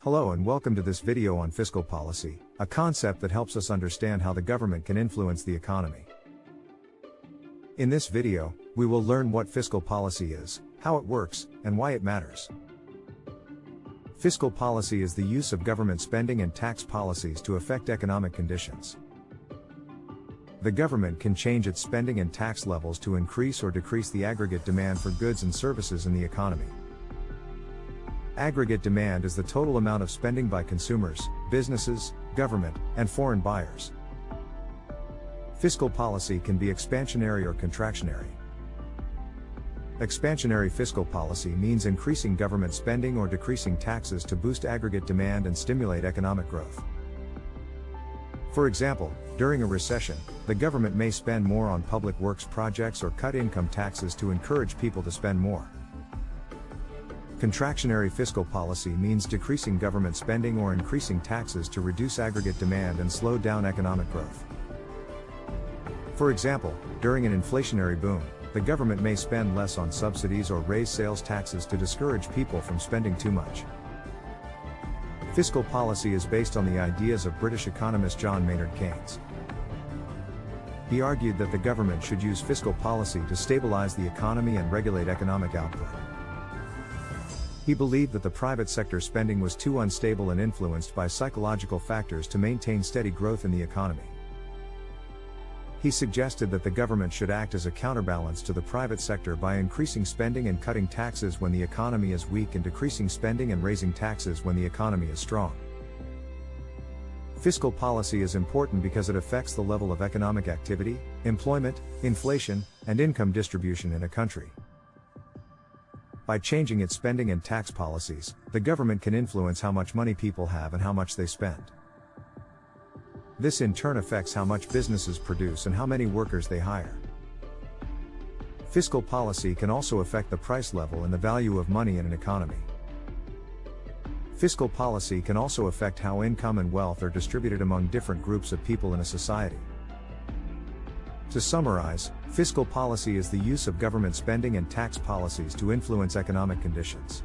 Hello and welcome to this video on fiscal policy, a concept that helps us understand how the government can influence the economy. In this video, we will learn what fiscal policy is, how it works, and why it matters. Fiscal policy is the use of government spending and tax policies to affect economic conditions. The government can change its spending and tax levels to increase or decrease the aggregate demand for goods and services in the economy. Aggregate demand is the total amount of spending by consumers, businesses, government, and foreign buyers. Fiscal policy can be expansionary or contractionary. Expansionary fiscal policy means increasing government spending or decreasing taxes to boost aggregate demand and stimulate economic growth. For example, during a recession, the government may spend more on public works projects or cut income taxes to encourage people to spend more. Contractionary fiscal policy means decreasing government spending or increasing taxes to reduce aggregate demand and slow down economic growth. For example, during an inflationary boom, the government may spend less on subsidies or raise sales taxes to discourage people from spending too much. Fiscal policy is based on the ideas of British economist John Maynard Keynes. He argued that the government should use fiscal policy to stabilize the economy and regulate economic output. He believed that the private sector spending was too unstable and influenced by psychological factors to maintain steady growth in the economy. He suggested that the government should act as a counterbalance to the private sector by increasing spending and cutting taxes when the economy is weak and decreasing spending and raising taxes when the economy is strong. Fiscal policy is important because it affects the level of economic activity, employment, inflation, and income distribution in a country. By changing its spending and tax policies, the government can influence how much money people have and how much they spend. This in turn affects how much businesses produce and how many workers they hire. Fiscal policy can also affect the price level and the value of money in an economy. Fiscal policy can also affect how income and wealth are distributed among different groups of people in a society. To summarize, fiscal policy is the use of government spending and tax policies to influence economic conditions.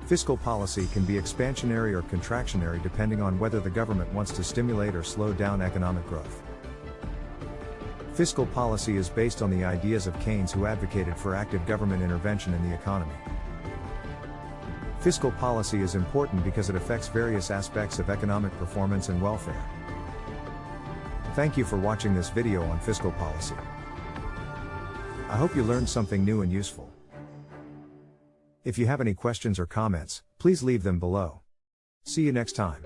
Fiscal policy can be expansionary or contractionary depending on whether the government wants to stimulate or slow down economic growth. Fiscal policy is based on the ideas of Keynes, who advocated for active government intervention in the economy. Fiscal policy is important because it affects various aspects of economic performance and welfare. Thank you for watching this video on fiscal policy. I hope you learned something new and useful. If you have any questions or comments, please leave them below. See you next time.